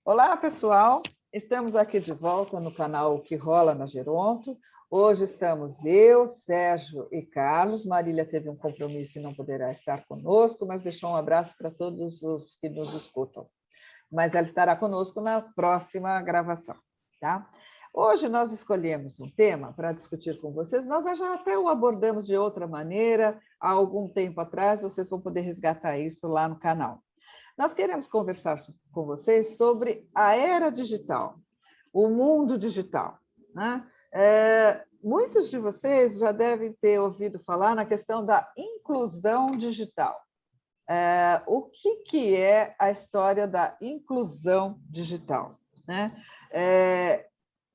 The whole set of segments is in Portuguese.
Olá, pessoal! Estamos aqui de volta no canal O Que Rola na Geronto. Hoje estamos eu, Sérgio e Carlos. Marília teve um compromisso e não poderá estar conosco, mas deixou um abraço para todos os que nos escutam. Mas ela estará conosco na próxima gravação, tá? Hoje nós escolhemos um tema para discutir com vocês. Nós já até o abordamos de outra maneira há algum tempo atrás, vocês vão poder resgatar isso lá no canal. Nós queremos conversar com vocês sobre a era digital, o mundo digital, né? Muitos de vocês já devem ter ouvido falar na questão da inclusão digital. O que é a história da inclusão digital, né?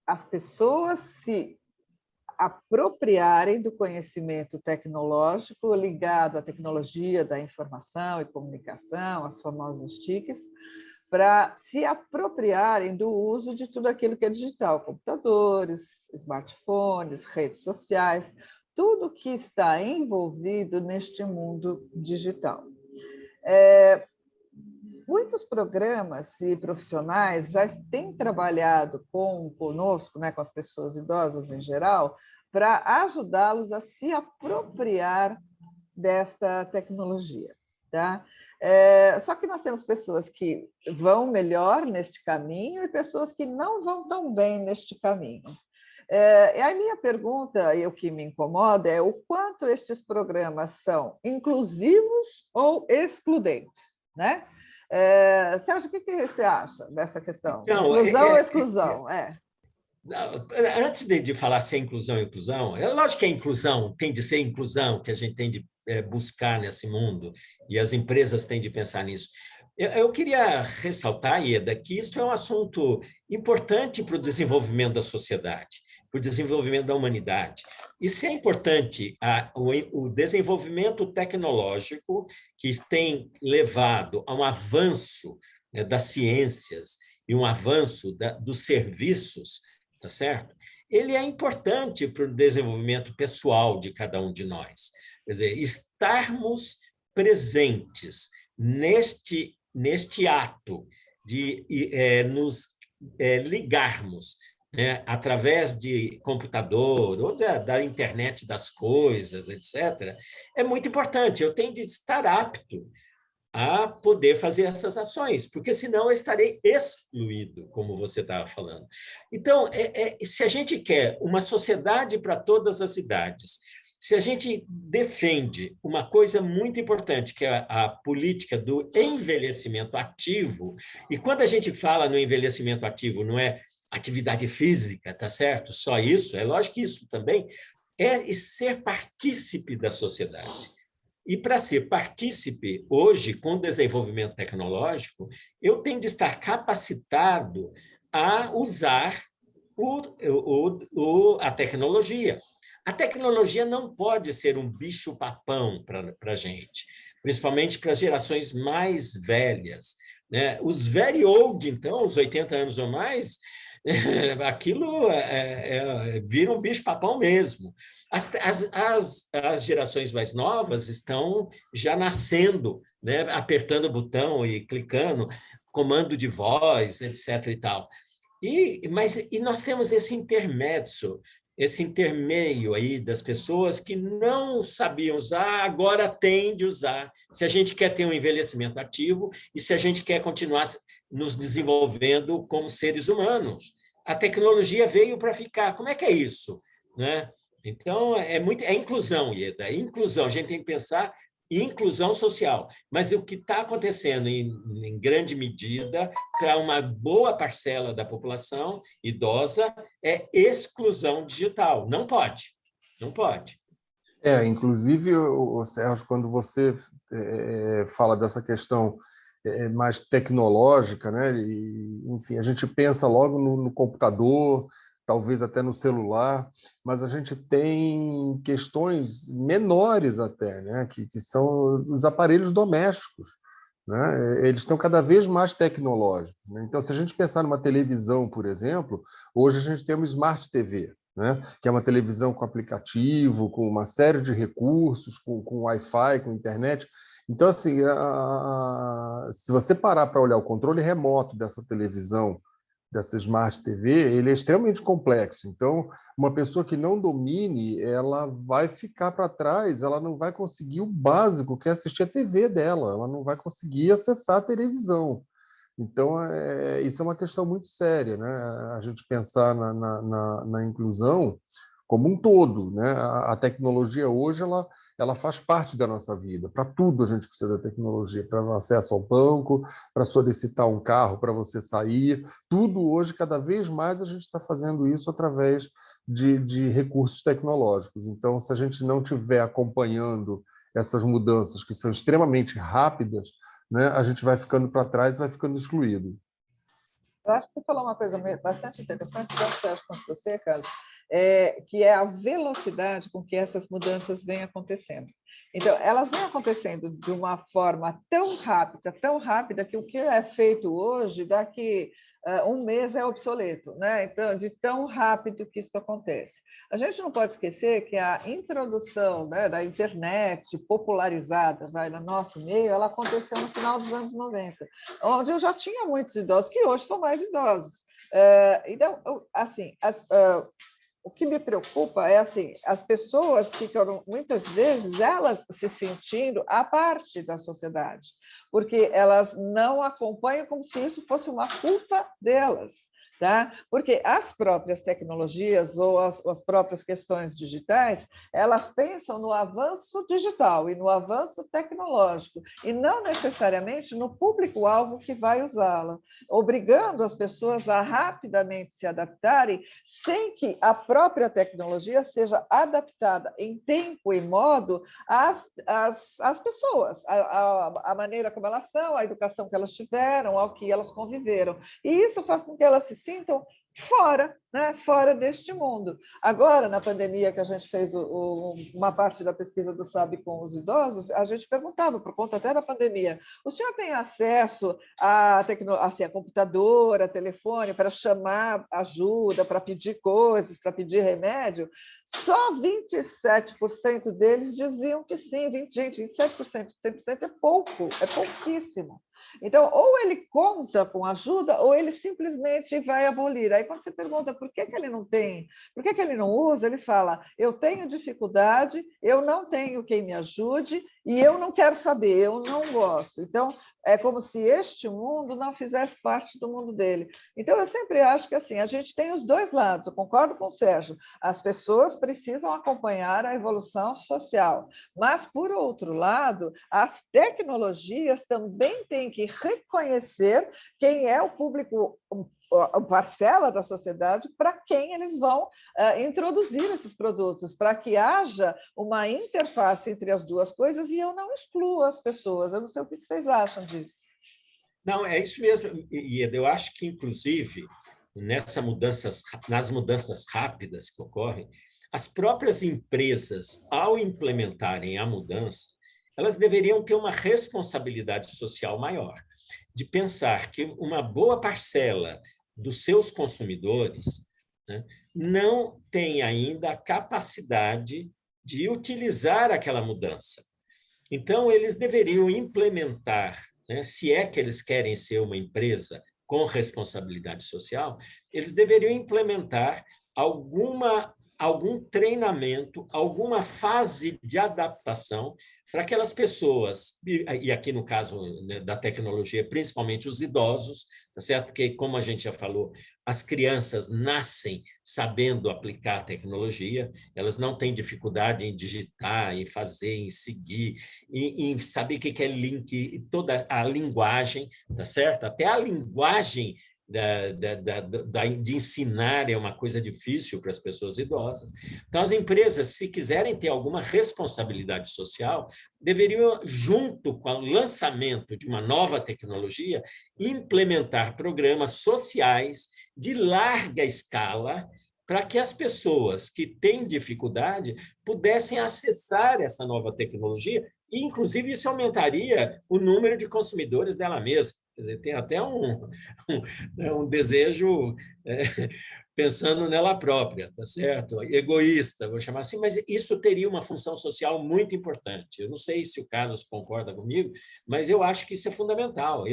As pessoas se apropriarem do conhecimento tecnológico ligado à tecnologia da informação e comunicação, as famosas TICs, para se apropriarem do uso de tudo aquilo que é digital, computadores, smartphones, redes sociais, tudo que está envolvido neste mundo digital. Muitos programas e profissionais já têm trabalhado conosco, né, com as pessoas idosas em geral, para ajudá-los a se apropriar desta tecnologia. Tá? Só que nós temos pessoas que vão melhor neste caminho e pessoas que não vão tão bem neste caminho. E a minha pergunta, e o que me incomoda, é o quanto estes programas são inclusivos ou excludentes, né? Sérgio, o que você acha dessa questão? Então, Inclusão ou exclusão? Antes de falar se é inclusão ou inclusão, é lógico que a inclusão tem de ser inclusão, que a gente tem de buscar nesse mundo, e as empresas têm de pensar nisso. Eu queria ressaltar, Ieda, que isso é um assunto importante para o desenvolvimento da sociedade, para o desenvolvimento da humanidade. Isso é importante, o desenvolvimento tecnológico que tem levado a um avanço, né, das ciências e um avanço dos serviços, tá certo? Ele é importante para o desenvolvimento pessoal de cada um de nós. Quer dizer, estarmos presentes neste ato de nos ligarmos, né, através de computador ou da internet das coisas, etc., é muito importante. Eu tenho de estar apto a poder fazer essas ações, porque senão eu estarei excluído, como você estava falando. Então, se a gente quer uma sociedade para todas as idades, se a gente defende uma coisa muito importante, que é a política do envelhecimento ativo, e quando a gente fala no envelhecimento ativo, não é atividade física, tá certo? Só isso, é lógico que isso também é ser partícipe da sociedade. E para ser partícipe, hoje, com o desenvolvimento tecnológico, eu tenho de estar capacitado a usar a tecnologia. A tecnologia não pode ser um bicho-papão para a gente, principalmente para as gerações mais velhas, né? Os very old, então, os 80 anos ou mais, aquilo vira um bicho-papão mesmo. As gerações mais novas estão já nascendo, né, apertando o botão e clicando, comando de voz, etc. e tal. E nós temos esse intermeio aí das pessoas que não sabiam usar, agora têm de usar, se a gente quer ter um envelhecimento ativo e se a gente quer continuar nos desenvolvendo como seres humanos. A tecnologia veio para ficar. Como é que é isso, né? Então, é inclusão, Ieda, é inclusão. A gente tem que pensar em inclusão social. Mas o que está acontecendo, em grande medida, para uma boa parcela da população idosa, é exclusão digital. Não pode, não pode. Inclusive, Sérgio, quando você fala dessa questão mais tecnológica, né? E, enfim, a gente pensa logo no computador, talvez até no celular, mas a gente tem questões menores até, né? Que são os aparelhos domésticos, né? Eles estão cada vez mais tecnológicos, né? Então, se a gente pensar numa televisão, por exemplo, hoje a gente tem uma Smart TV, né? Que é uma televisão com aplicativo, com uma série de recursos, com Wi-Fi, com internet. Então, assim, se você parar para olhar o controle remoto dessa televisão, dessa Smart TV, ele é extremamente complexo. Então, uma pessoa que não domine, ela vai ficar para trás, ela não vai conseguir o básico, que é assistir a TV dela, ela não vai conseguir acessar a televisão. Então, isso é uma questão muito séria, né? A gente pensar na inclusão como um todo, né? A tecnologia hoje, ela faz parte da nossa vida. Para tudo a gente precisa da tecnologia, para acesso ao banco, para solicitar um carro, para você sair. Tudo hoje, cada vez mais, a gente está fazendo isso através de recursos tecnológicos. Então, se a gente não estiver acompanhando essas mudanças que são extremamente rápidas, né, a gente vai ficando para trás e vai ficando excluído. Eu acho que você falou uma coisa bastante interessante, tanto Sérgio quanto você, Carlos, que é a velocidade com que essas mudanças vêm acontecendo. Então, elas vêm acontecendo de uma forma tão rápida, que o que é feito hoje, daqui um mês é obsoleto, né? Então, de tão rápido que isso acontece. A gente não pode esquecer que a introdução, né, da internet popularizada, no nosso meio, ela aconteceu no final dos anos 90, onde eu já tinha muitos idosos, que hoje são mais idosos. Então, assim, o que me preocupa é assim, as pessoas ficam, muitas vezes, elas se sentindo à parte da sociedade, porque elas não acompanham como se isso fosse uma culpa delas. Tá? Porque as próprias tecnologias ou as próprias questões digitais, elas pensam no avanço digital e no avanço tecnológico, e não necessariamente no público-alvo que vai usá-la, obrigando as pessoas a rapidamente se adaptarem, sem que a própria tecnologia seja adaptada em tempo e modo às pessoas, à maneira como elas são, à educação que elas tiveram, ao que elas conviveram. E isso faz com que elas se sintam fora, né? Fora deste mundo. Agora, na pandemia, que a gente fez uma parte da pesquisa do SAB com os idosos, a gente perguntava, por conta até da pandemia, o senhor tem acesso assim, a computador, a telefone, para chamar ajuda, para pedir coisas, para pedir remédio? Só 27% deles diziam que sim. 27%, 100% é pouco, é pouquíssimo. Então, ou ele conta com ajuda, ou ele simplesmente vai abolir. Aí, quando você pergunta por que ele não tem, por que ele não usa, ele fala: eu tenho dificuldade, eu não tenho quem me ajude e eu não quero saber, eu não gosto. Então, é como se este mundo não fizesse parte do mundo dele. Então, eu sempre acho que assim, a gente tem os dois lados, eu concordo com o Sérgio, as pessoas precisam acompanhar a evolução social, mas, por outro lado, as tecnologias também têm que reconhecer quem é o público, a parcela da sociedade para quem eles vão introduzir esses produtos, para que haja uma interface entre as duas coisas e eu não excluo as pessoas. Eu não sei o que vocês acham disso. Não, é isso mesmo, Ieda. Eu acho que, inclusive, nas mudanças rápidas que ocorrem, as próprias empresas, ao implementarem a mudança, elas deveriam ter uma responsabilidade social maior, de pensar que uma boa parcela dos seus consumidores, né, não tem ainda a capacidade de utilizar aquela mudança. Então, eles deveriam implementar, né, se é que eles querem ser uma empresa com responsabilidade social, eles deveriam implementar algum treinamento, alguma fase de adaptação para aquelas pessoas, e aqui no caso, né, da tecnologia, principalmente os idosos, tá certo? Porque, como a gente já falou, as crianças nascem sabendo aplicar a tecnologia, elas não têm dificuldade em digitar, em fazer, em seguir, em saber o que é link, toda a linguagem, tá certo? Até a linguagem de ensinar é uma coisa difícil para as pessoas idosas. Então, as empresas, se quiserem ter alguma responsabilidade social, deveriam, junto com o lançamento de uma nova tecnologia, implementar programas sociais de larga escala para que as pessoas que têm dificuldade pudessem acessar essa nova tecnologia e, inclusive, isso aumentaria o número de consumidores dela mesma. Quer dizer, tem até um desejo pensando nela própria, tá certo? Egoísta, vou chamar assim, mas isso teria uma função social muito importante. Eu não sei se o Carlos concorda comigo, mas eu acho que isso é fundamental.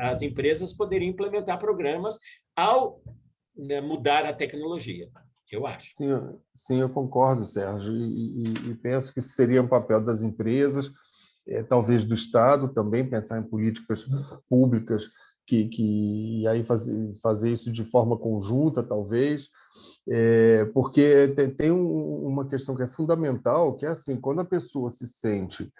As empresas poderiam implementar programas ao, né, mudar a tecnologia, eu acho. Sim, eu concordo, Sérgio, e penso que isso seria um papel das empresas, talvez do Estado também, pensar em políticas públicas e aí fazer isso de forma conjunta, talvez, porque tem uma questão que é fundamental, que é assim, quando a pessoa se sente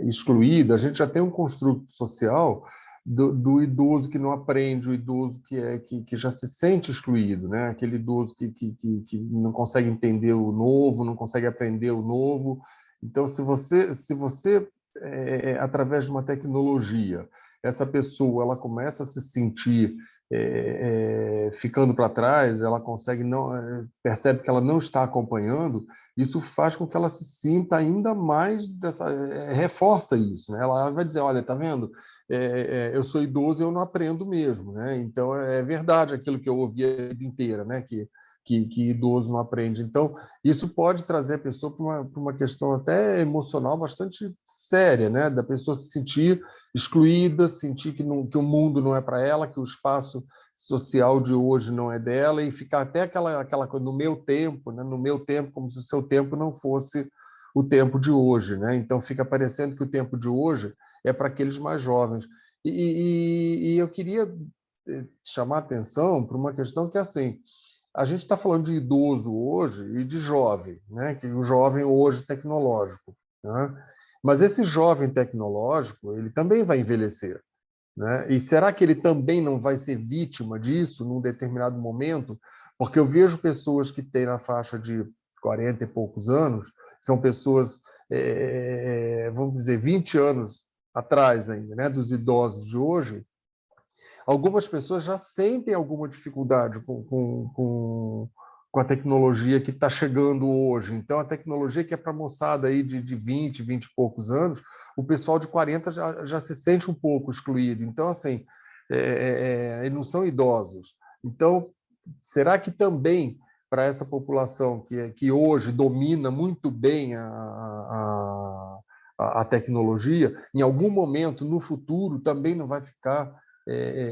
excluída, a gente já tem um construto social do idoso que não aprende, o idoso que já se sente excluído, né? Aquele idoso que não consegue entender o novo, não consegue aprender o novo. Então, se você através de uma tecnologia, essa pessoa ela começa a se sentir ficando para trás, ela consegue percebe que ela não está acompanhando, isso faz com que ela se sinta ainda mais reforça isso, né? Ela vai dizer, olha, tá vendo? Eu sou idoso e eu não aprendo mesmo, né? Então é verdade aquilo que eu ouvi a vida inteira, né? Que idoso não aprende. Então, isso pode trazer a pessoa para uma questão até emocional bastante séria, né? Da pessoa se sentir excluída, sentir que o mundo não é para ela, que o espaço social de hoje não é dela, e ficar até aquela coisa, no meu tempo, né? No meu tempo, como se o seu tempo não fosse o tempo de hoje, né? Então, fica parecendo que o tempo de hoje é para aqueles mais jovens. E eu queria chamar a atenção para uma questão que é assim, a gente está falando de idoso hoje e de jovem, né? Que o jovem hoje tecnológico, né? Mas esse jovem tecnológico, ele também vai envelhecer, né? E será que ele também não vai ser vítima disso num determinado momento? Porque eu vejo pessoas que têm na faixa de 40 e poucos anos, são pessoas, vamos dizer, 20 anos atrás ainda, né? Dos idosos de hoje, algumas pessoas já sentem alguma dificuldade com a tecnologia que está chegando hoje. Então, a tecnologia que é para a moçada aí de 20 e poucos anos, o pessoal de 40 já se sente um pouco excluído. Então, assim, eles não são idosos. Então, será que também para essa população que hoje domina muito bem a tecnologia, em algum momento, no futuro, também não vai ficar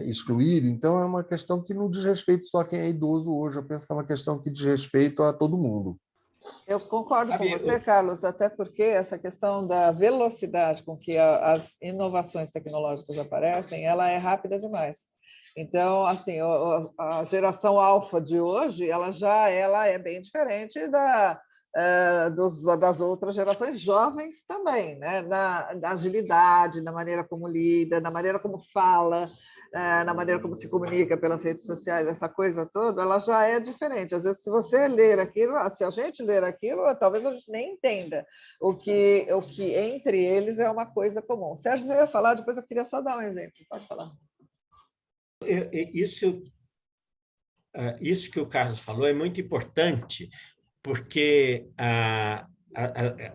excluído? Então, é uma questão que não diz respeito só a quem é idoso hoje, eu penso que é uma questão que diz respeito a todo mundo. Eu concordo com você, Carlos, até porque essa questão da velocidade com que as inovações tecnológicas aparecem, ela é rápida demais. Então, assim, a geração alfa de hoje, ela é bem diferente das outras gerações jovens também, né? Na agilidade, na maneira como lida, na maneira como fala, na maneira como se comunica pelas redes sociais, essa coisa toda, ela já é diferente. Às vezes, se você ler aquilo, se a gente ler aquilo, talvez a gente nem entenda o que entre eles é uma coisa comum. Sérgio, você ia falar, depois eu queria só dar um exemplo. Pode falar. Isso que o Carlos falou é muito importante, porque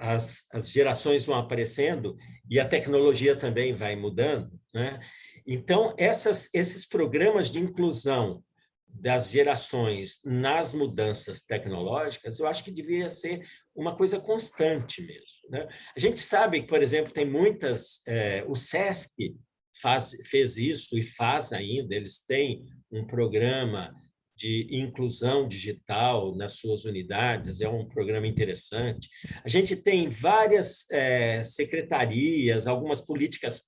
as gerações vão aparecendo e a tecnologia também vai mudando, né? Então, esses programas de inclusão das gerações nas mudanças tecnológicas, eu acho que devia ser uma coisa constante mesmo, né? A gente sabe que, por exemplo, tem muitas... o SESC fez isso e faz ainda, eles têm um programa de inclusão digital nas suas unidades, é um programa interessante. A gente tem várias secretarias, algumas políticas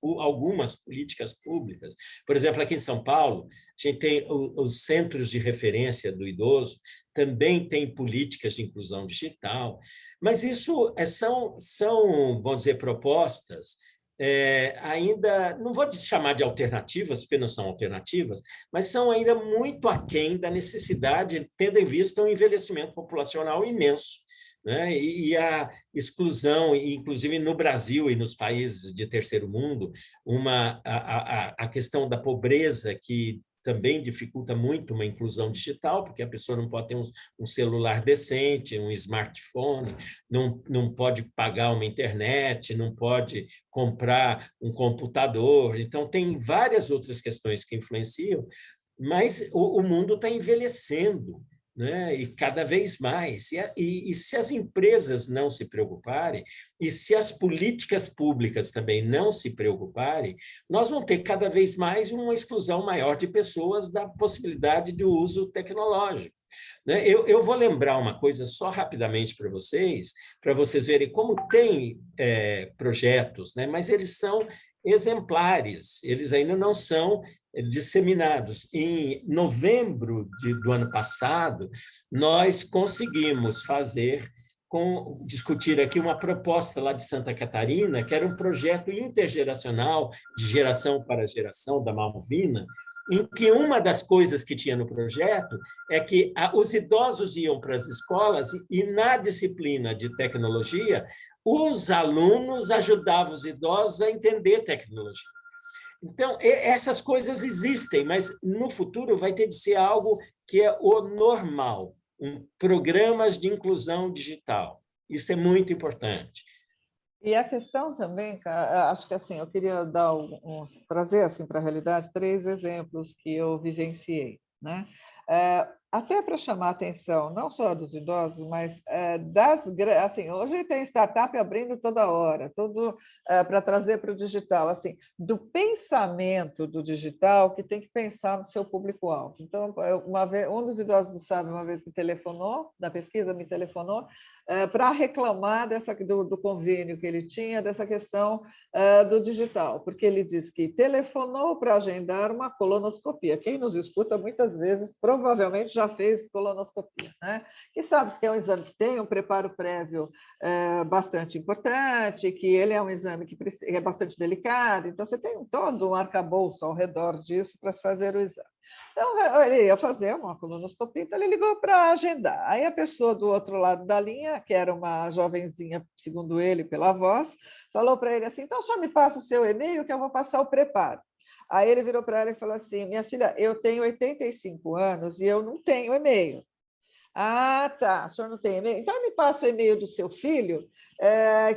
públicas. Por exemplo, aqui em São Paulo, a gente tem os centros de referência do idoso, também tem políticas de inclusão digital, mas isso são, vamos dizer, propostas ainda, não vou chamar de alternativas, porque não são alternativas, mas são ainda muito aquém da necessidade, tendo em vista um envelhecimento populacional imenso, né? E a exclusão, inclusive no Brasil e nos países de terceiro mundo, a questão da pobreza que também dificulta muito uma inclusão digital, porque a pessoa não pode ter um celular decente, um smartphone, não pode pagar uma internet, não pode comprar um computador. Então, tem várias outras questões que influenciam, mas o mundo está envelhecendo, né? E cada vez mais. E se as empresas não se preocuparem, e se as políticas públicas também não se preocuparem, nós vamos ter cada vez mais uma exclusão maior de pessoas da possibilidade de uso tecnológico. Né? Eu vou lembrar uma coisa só rapidamente para vocês verem como tem projetos, né? Mas eles são exemplares, eles ainda não são disseminados. Em novembro do ano passado, nós conseguimos discutir aqui uma proposta lá de Santa Catarina, que era um projeto intergeracional, de geração para geração, da Malvina, em que uma das coisas que tinha no projeto é que os idosos iam para as escolas e, na disciplina de tecnologia, os alunos ajudavam os idosos a entender tecnologia. Então, essas coisas existem, mas no futuro vai ter de ser algo que é o normal, programas de inclusão digital. Isso é muito importante. E a questão também, acho que assim, eu queria trazer assim para a realidade 3 exemplos que eu vivenciei, né? Até para chamar a atenção, não só dos idosos, mas assim, hoje tem startup abrindo toda hora, tudo para trazer para o digital, assim, do pensamento do digital que tem que pensar no seu público-alvo. Então, um dos idosos do SAB, uma vez me telefonou, da pesquisa me telefonou, para reclamar do convênio que ele tinha, dessa questão do digital, porque ele diz que telefonou para agendar uma colonoscopia. Quem nos escuta, muitas vezes, provavelmente já fez colonoscopia, né? E sabe que é um exame que tem um preparo prévio bastante importante, que ele é um exame que é bastante delicado, então você tem todo um arcabouço ao redor disso para se fazer o exame. Então, ele ia fazer uma colonoscopia, então ele ligou para agendar. Aí a pessoa do outro lado da linha, que era uma jovenzinha, segundo ele, pela voz, falou para ele assim, então só me passa o seu e-mail que eu vou passar o preparo. Aí ele virou para ela e falou assim, minha filha, eu tenho 85 anos e eu não tenho e-mail. Ah, tá, o senhor não tem e-mail? Então me passa o e-mail do seu filho,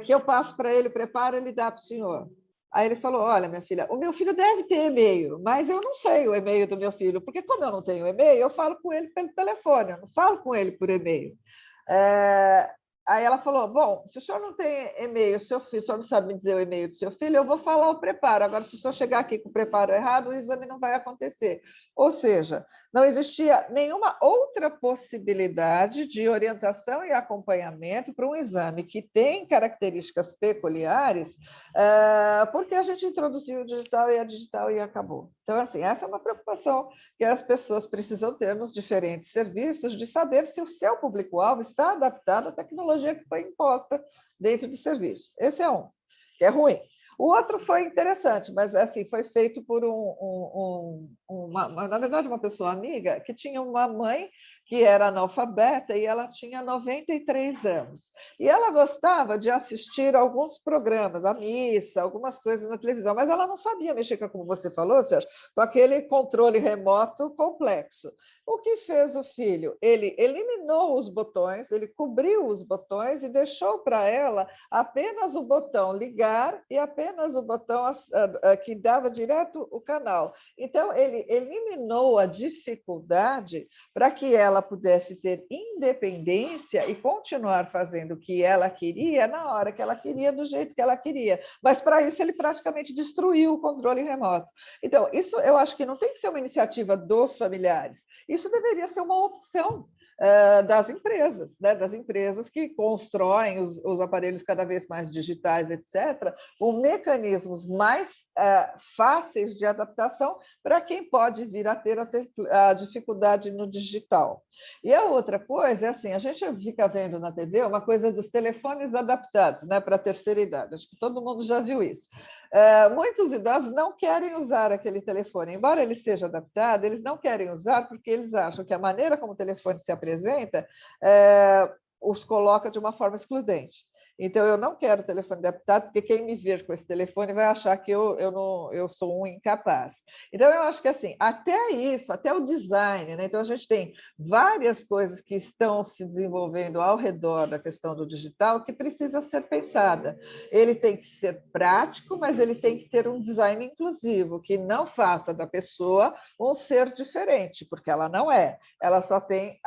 que eu passo para ele o preparo, ele dá para o senhor. Aí ele falou, olha, minha filha, o meu filho deve ter e-mail, mas eu não sei o e-mail do meu filho, porque como eu não tenho e-mail, eu falo com ele pelo telefone, eu não falo com ele por e-mail. Aí ela falou, bom, se o senhor não tem e-mail, o senhor não sabe me dizer o e-mail do seu filho, eu vou falar o preparo. Agora, se o senhor chegar aqui com o preparo errado, o exame não vai acontecer. Ou seja, não existia nenhuma outra possibilidade de orientação e acompanhamento para um exame que tem características peculiares, porque a gente introduziu o digital e a digital e acabou. Então, assim, essa é uma preocupação que as pessoas precisam ter nos diferentes serviços, de saber se o seu público-alvo está adaptado à tecnologia que foi imposta dentro do serviço. Esse é um, que é ruim. O outro foi interessante, mas assim, foi feito por na verdade, uma pessoa amiga que tinha uma mãe que era analfabeta e ela tinha 93 anos. E ela gostava de assistir alguns programas, a missa, algumas coisas na televisão, mas ela não sabia mexer, como você falou, Sérgio, com aquele controle remoto complexo. O que fez o filho? Ele eliminou os botões, ele cobriu os botões e deixou para ela apenas o botão ligar e apenas o botão que dava direto o canal. Então, ele eliminou a dificuldade para que ela pudesse ter independência e continuar fazendo o que ela queria na hora que ela queria, do jeito que ela queria. Mas, para isso, ele praticamente destruiu o controle remoto. Então, isso eu acho que não tem que ser uma iniciativa dos familiares. Isso deveria ser uma opção das empresas, né? Das empresas que constroem os aparelhos cada vez mais digitais, etc., com mecanismos mais fáceis de adaptação para quem pode vir a ter a dificuldade no digital. E a outra coisa é assim, a gente fica vendo na TV uma coisa dos telefones adaptados, né, para a terceira idade, acho que todo mundo já viu isso. Muitos idosos não querem usar aquele telefone, embora ele seja adaptado, eles não querem usar porque eles acham que a maneira como o telefone se apresenta os coloca de uma forma excludente. Então, eu não quero telefone adaptado, porque quem me ver com esse telefone vai achar que eu sou um incapaz. Então, eu acho que assim, até isso, até o design, né? Então, a gente tem várias coisas que estão se desenvolvendo ao redor da questão do digital que precisa ser pensada. Ele tem que ser prático, mas ele tem que ter um design inclusivo, que não faça da pessoa um ser diferente, porque ela não é. Ela só tem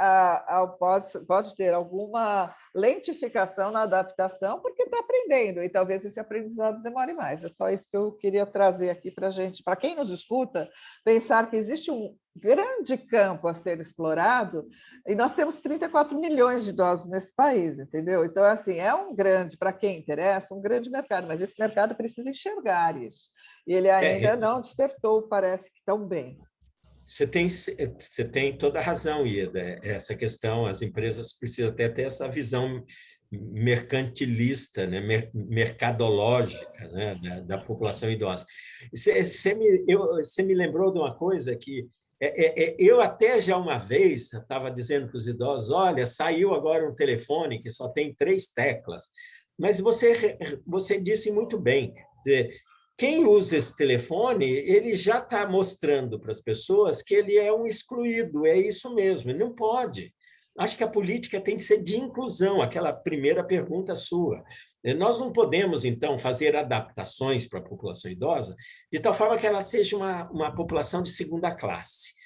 pode ter alguma lentificação na adaptação, porque está aprendendo, e talvez esse aprendizado demore mais. É só isso que eu queria trazer aqui para a gente, para quem nos escuta, pensar que existe um grande campo a ser explorado, e nós temos 34 milhões de idosos nesse país, entendeu? Então, assim, é um grande, para quem interessa, um grande mercado, mas esse mercado precisa enxergar isso, e ele ainda não despertou, parece que tão bem. Você tem toda a razão, Ieda. Essa questão, as empresas precisam até ter essa visão mercantilista, né? Mercadológica, né? Da população idosa. Você me lembrou de uma coisa que eu até já uma vez estava dizendo para os idosos, olha, saiu agora um telefone que só tem 3 teclas, mas você disse muito bem, quem usa esse telefone, ele já está mostrando para as pessoas que ele é um excluído, é isso mesmo, ele não pode. Acho que a política tem que ser de inclusão, aquela primeira pergunta sua. Nós não podemos, então, fazer adaptações para a população idosa de tal forma que ela seja uma população de segunda classe.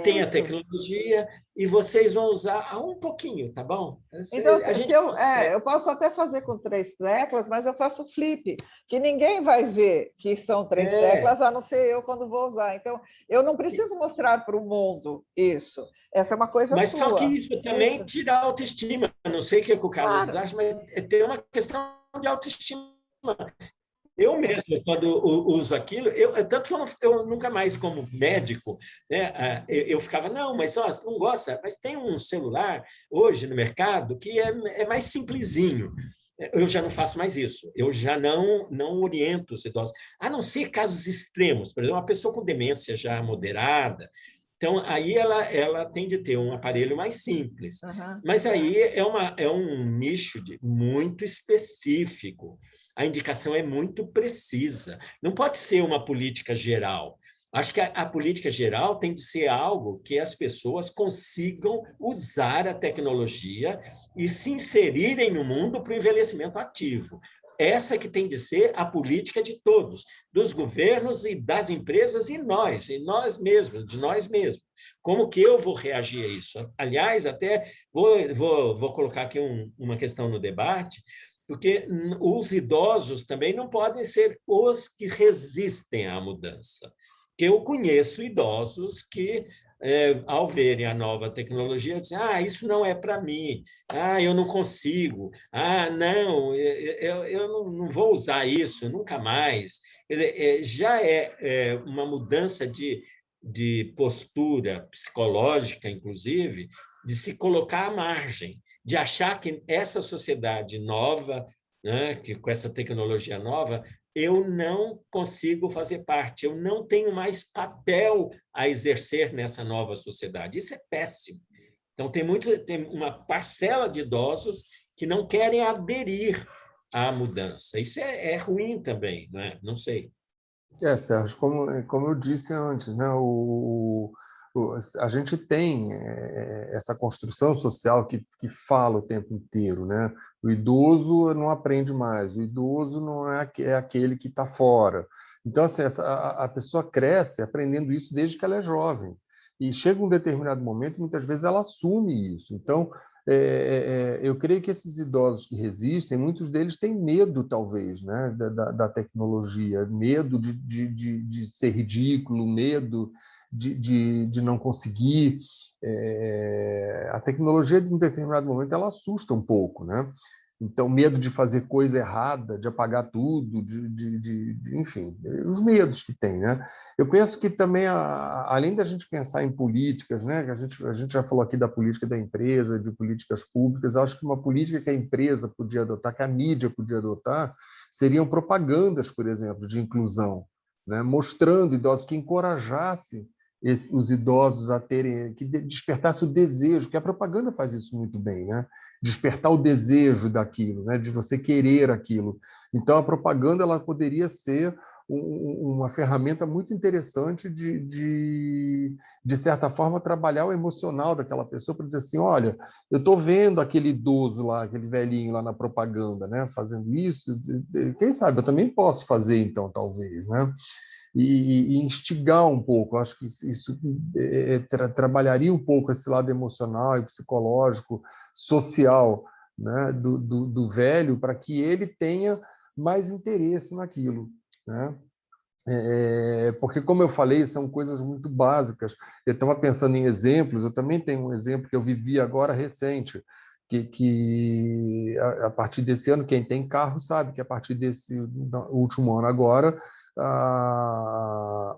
Tem a tecnologia e vocês vão usar um pouquinho, tá bom? Então, eu posso até fazer com 3 teclas, mas eu faço flip, que ninguém vai ver que são 3 teclas, a não ser eu quando vou usar. Então, eu não preciso mostrar para o mundo isso. Essa é uma coisa mas sua. Mas só que isso também tira a autoestima. Eu não sei o que o Carlos acha, mas tem uma questão de autoestima. Eu mesmo, quando uso aquilo, tanto que eu nunca mais, como médico, né, eu ficava, não, mas ó, você não gosta, mas tem um celular hoje no mercado que é mais simplesinho. Eu já não faço mais isso, eu já não oriento os idosos, a não ser casos extremos, por exemplo, uma pessoa com demência já moderada, então aí ela tem de ter um aparelho mais simples, mas aí é um nicho muito específico. A indicação é muito precisa. Não pode ser uma política geral. Acho que a política geral tem de ser algo que as pessoas consigam usar a tecnologia e se inserirem no mundo para o envelhecimento ativo. Essa que tem de ser a política de todos, dos governos e das empresas e nós mesmos, de nós mesmos. Como que eu vou reagir a isso? Aliás, até vou colocar aqui uma questão no debate, porque os idosos também não podem ser os que resistem à mudança. Porque eu conheço idosos que, ao verem a nova tecnologia, dizem, isso não é para mim, eu não consigo, não, eu não vou usar isso nunca mais. Já é uma mudança de postura psicológica, inclusive, de se colocar à margem, de achar que essa sociedade nova, né, que com essa tecnologia nova, eu não consigo fazer parte, eu não tenho mais papel a exercer nessa nova sociedade. Isso é péssimo. Então, tem uma parcela de idosos que não querem aderir à mudança. Isso é ruim também, né? Não sei. Sérgio, como eu disse antes, né, a gente tem essa construção social que fala o tempo inteiro, né? O idoso não aprende mais, o idoso não é aquele que está fora. Então, assim, a pessoa cresce aprendendo isso desde que ela é jovem. E chega um determinado momento, muitas vezes ela assume isso. Então, eu creio que esses idosos que resistem, muitos deles têm medo, talvez, né, da tecnologia, medo de ser ridículo, medo de não conseguir. A tecnologia, em um determinado momento, ela assusta um pouco, né? Então, medo de fazer coisa errada, de apagar tudo, enfim, os medos que tem, né? Eu penso que também, além da gente pensar em políticas, né? A gente já falou aqui da política da empresa, de políticas públicas, acho que uma política que a empresa podia adotar, que a mídia podia adotar, seriam propagandas, por exemplo, de inclusão, né? Mostrando idosos, que encorajasse os idosos a terem, que despertasse o desejo, porque a propaganda faz isso muito bem, né? despertar o desejo daquilo, né? De você querer aquilo. Então, a propaganda ela poderia ser uma ferramenta muito interessante de certa forma, trabalhar o emocional daquela pessoa para dizer assim, olha, eu estou vendo aquele idoso lá, aquele velhinho lá na propaganda, né, fazendo isso, quem sabe eu também posso fazer, então, talvez, né? E instigar um pouco. Acho que isso trabalharia um pouco esse lado emocional e psicológico, social, né, do velho, para que ele tenha mais interesse naquilo, né? Porque, como eu falei, são coisas muito básicas. Eu estava pensando em exemplos, eu também tenho um exemplo que eu vivi agora recente, que a partir desse ano, quem tem carro sabe que a partir desse último ano agora,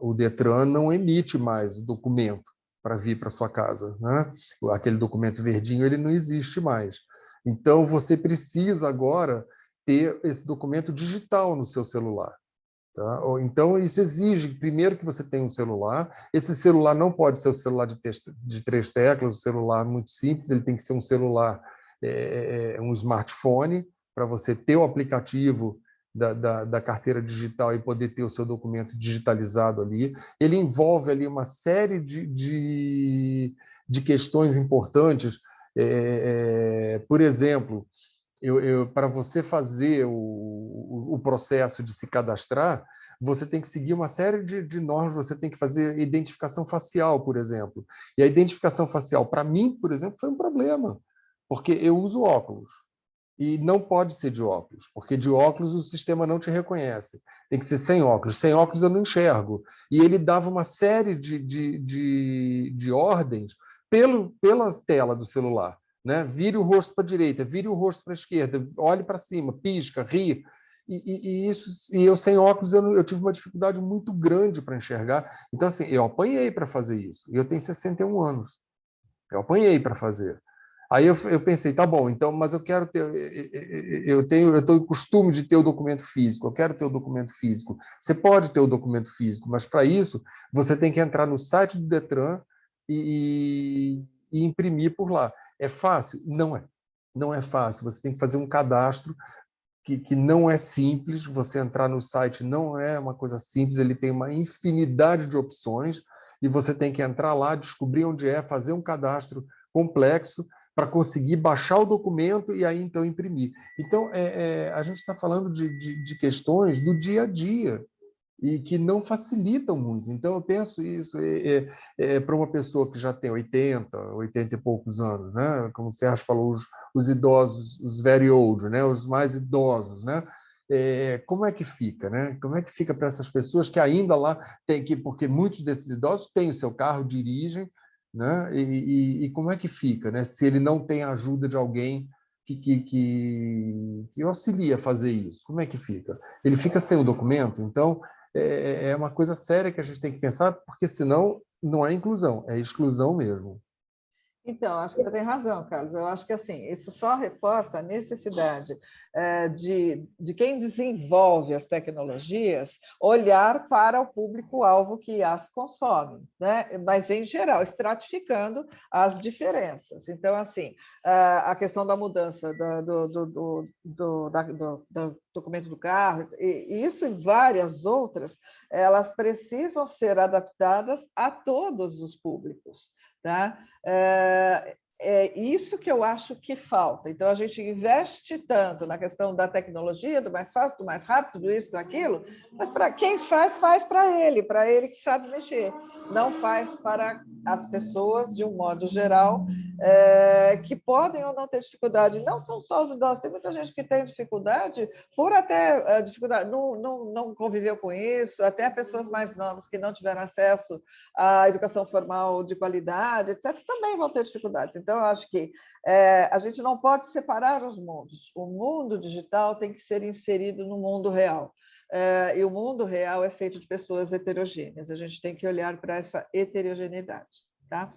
o Detran não emite mais o documento para vir para sua casa, né? Aquele documento verdinho ele não existe mais. Então, você precisa agora ter esse documento digital no seu celular. Tá? Então, isso exige, primeiro, que você tenha um celular. Esse celular não pode ser o celular de 3 teclas, um celular muito simples, ele tem que ser um celular, um smartphone, para você ter o aplicativo da carteira digital e poder ter o seu documento digitalizado ali. Ele envolve ali uma série de questões importantes. Por exemplo, para você fazer o processo de se cadastrar, você tem que seguir uma série de normas, você tem que fazer identificação facial, por exemplo. E a identificação facial, para mim, por exemplo, foi um problema, porque eu uso óculos. E não pode ser de óculos, porque de óculos o sistema não te reconhece. Tem que ser sem óculos. Sem óculos eu não enxergo. E ele dava uma série de ordens pela tela do celular. Né? Vire o rosto para a direita, vire o rosto para a esquerda, olhe para cima, pisca, ri. E eu sem óculos eu tive uma dificuldade muito grande para enxergar. Então, assim, eu apanhei para fazer isso. E eu tenho 61 anos. Eu apanhei para fazer. Aí eu pensei, tá bom, então, mas eu quero ter, eu estou em costume de ter o documento físico, eu quero ter o documento físico. Você pode ter o documento físico, mas para isso você tem que entrar no site do Detran e imprimir por lá. É fácil? Não é. Não é fácil. Você tem que fazer um cadastro que não é simples. Você entrar no site não é uma coisa simples, ele tem uma infinidade de opções e você tem que entrar lá, descobrir onde é, fazer um cadastro complexo para conseguir baixar o documento e aí então imprimir. Então, a gente está falando de questões do dia a dia e que não facilitam muito. Então, eu penso isso para uma pessoa que já tem 80 e poucos anos, né? Como o Sérgio falou, os idosos, os very old, né? Os mais idosos, né? Como é que fica, né? Como é que fica para essas pessoas que ainda lá tem que, porque muitos desses idosos têm o seu carro, dirigem, né? E como é que fica, né? Se ele não tem a ajuda de alguém que auxilia a fazer isso, como é que fica? Ele fica sem o documento, então é uma coisa séria que a gente tem que pensar, porque senão não é inclusão, é exclusão mesmo. Então, acho que você tem razão, Carlos. Eu acho que assim, isso só reforça a necessidade de quem desenvolve as tecnologias olhar para o público-alvo que as consome, né? Mas, em geral, estratificando as diferenças. Então, assim, a questão da mudança do documento do carro, e isso e várias outras, elas precisam ser adaptadas a todos os públicos. Tá? É isso que eu acho que falta. Então, a gente investe tanto na questão da tecnologia, do mais fácil, do mais rápido, do isso, do aquilo, mas para quem faz para ele que sabe mexer. Não faz para as pessoas, de um modo geral, que podem ou não ter dificuldade. Não são só os idosos, tem muita gente que tem dificuldade por até dificuldade, não conviveu com isso, até pessoas mais novas que não tiveram acesso à educação formal de qualidade, etc., também vão ter dificuldades. Então, eu acho que a gente não pode separar os mundos. O mundo digital tem que ser inserido no mundo real. E o mundo real é feito de pessoas heterogêneas. A gente tem que olhar para essa heterogeneidade. Tá?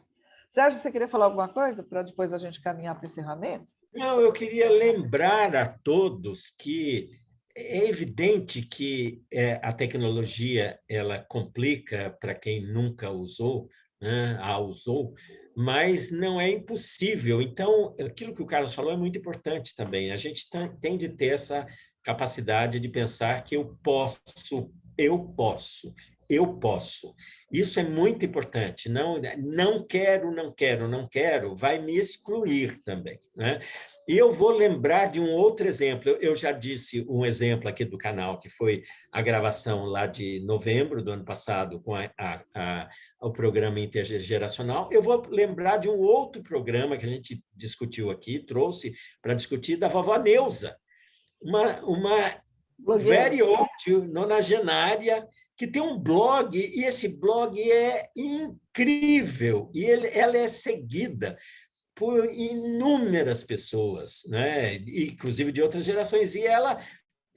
Sérgio, você queria falar alguma coisa para depois a gente caminhar para o encerramento? Não, eu queria lembrar a todos que é evidente que a tecnologia ela complica para quem nunca usou, né, a usou, mas não é impossível. Então, aquilo que o Carlos falou é muito importante também. A gente tem de ter essa capacidade de pensar que eu posso, eu posso, eu posso. Isso é muito importante. Não quero, não quero, não quero, vai me excluir também, né? E eu vou lembrar de um outro exemplo. Eu já disse um exemplo aqui do canal, que foi a gravação lá de novembro do ano passado com o programa intergeracional. Eu vou lembrar de um outro programa que a gente discutiu aqui, trouxe para discutir, da vovó Neuza, uma very old, nonagenária, que tem um blog, e esse blog é incrível, e ela é seguida por inúmeras pessoas, né? Inclusive de outras gerações, e ela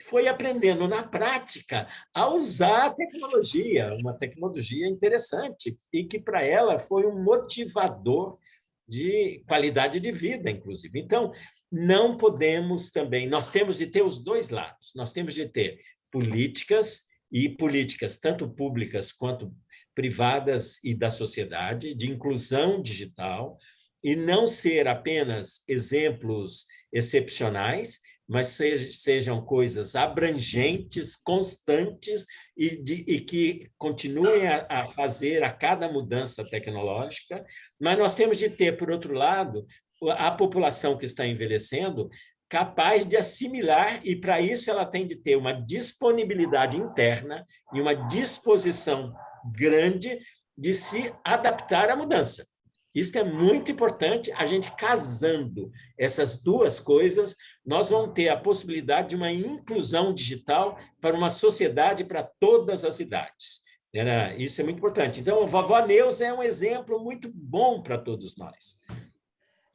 foi aprendendo na prática a usar a tecnologia, uma tecnologia interessante, e que para ela foi um motivador de qualidade de vida, inclusive. Então, não podemos também, nós temos de ter os dois lados, nós temos de ter políticas, e políticas tanto públicas quanto privadas e da sociedade, de inclusão digital, e não ser apenas exemplos excepcionais, mas sejam coisas abrangentes, constantes e que continuem a fazer a cada mudança tecnológica. Mas nós temos de ter, por outro lado, a população que está envelhecendo capaz de assimilar, e para isso ela tem de ter uma disponibilidade interna e uma disposição grande de se adaptar à mudança. Isso é muito importante, a gente casando essas duas coisas, nós vamos ter a possibilidade de uma inclusão digital para uma sociedade para todas as idades. Isso é muito importante. Então, a vovó Neuza é um exemplo muito bom para todos nós.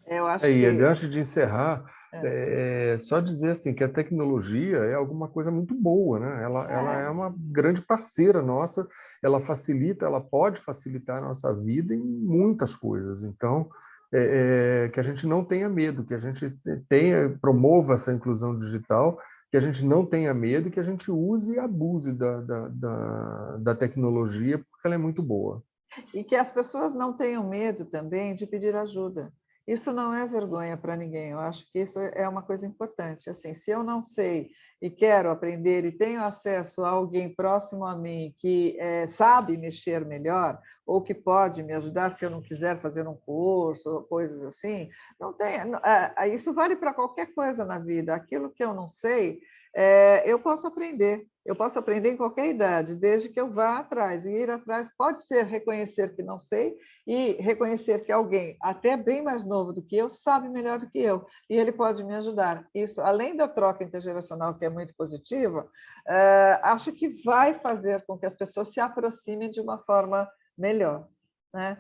Eu acho E que... antes de encerrar, só dizer assim que a tecnologia é alguma coisa muito boa, né? Ela é uma grande parceira nossa, ela facilita, ela pode facilitar a nossa vida em muitas coisas. Então, que a gente não tenha medo, que a gente promova essa inclusão digital, que a gente não tenha medo e que a gente use e abuse da tecnologia, porque ela é muito boa. E que as pessoas não tenham medo também de pedir ajuda. Isso não é vergonha para ninguém. Eu acho que isso é uma coisa importante. Assim, se eu não sei e quero aprender e tenho acesso a alguém próximo a mim que sabe mexer melhor ou que pode me ajudar se eu não quiser fazer um curso ou coisas assim, não tem. Isso vale para qualquer coisa na vida. Aquilo que eu não sei, eu posso aprender. Eu posso aprender em qualquer idade, desde que eu vá atrás. E ir atrás pode ser reconhecer que não sei e reconhecer que alguém, até bem mais novo do que eu, sabe melhor do que eu, e ele pode me ajudar. Isso, além da troca intergeracional, que é muito positiva, acho que vai fazer com que as pessoas se aproximem de uma forma melhor, né?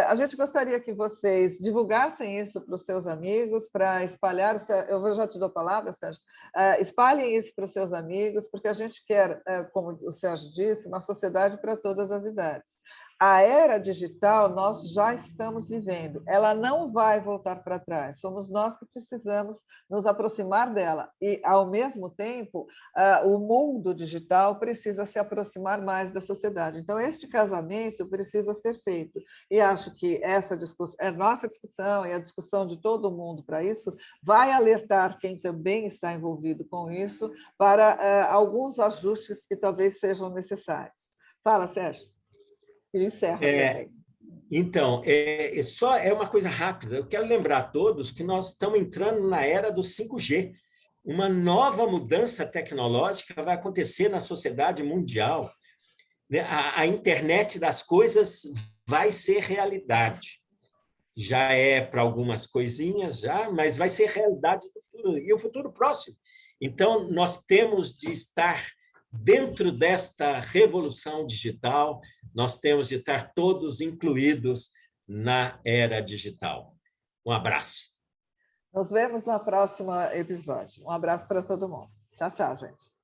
A gente gostaria que vocês divulgassem isso para os seus amigos, para espalhar. Eu já te dou a palavra, Sérgio. Espalhem isso para os seus amigos, porque a gente quer, como o Sérgio disse, uma sociedade para todas as idades. A era digital nós já estamos vivendo, ela não vai voltar para trás, somos nós que precisamos nos aproximar dela e, ao mesmo tempo, o mundo digital precisa se aproximar mais da sociedade. Então, este casamento precisa ser feito e acho que essa discussão, é nossa discussão e a discussão de todo mundo para isso, vai alertar quem também está envolvido com isso para alguns ajustes que talvez sejam necessários. Fala, Sérgio. E encerra também. Então, só uma coisa rápida. Eu quero lembrar a todos que nós estamos entrando na era do 5G. Uma nova mudança tecnológica vai acontecer na sociedade mundial. A internet das coisas vai ser realidade. Já é para algumas coisinhas, mas vai ser realidade do futuro, e o futuro próximo. Então, nós temos de estar dentro desta revolução digital, nós temos de estar todos incluídos na era digital. Um abraço. Nos vemos no próximo episódio. Um abraço para todo mundo. Tchau, tchau, gente.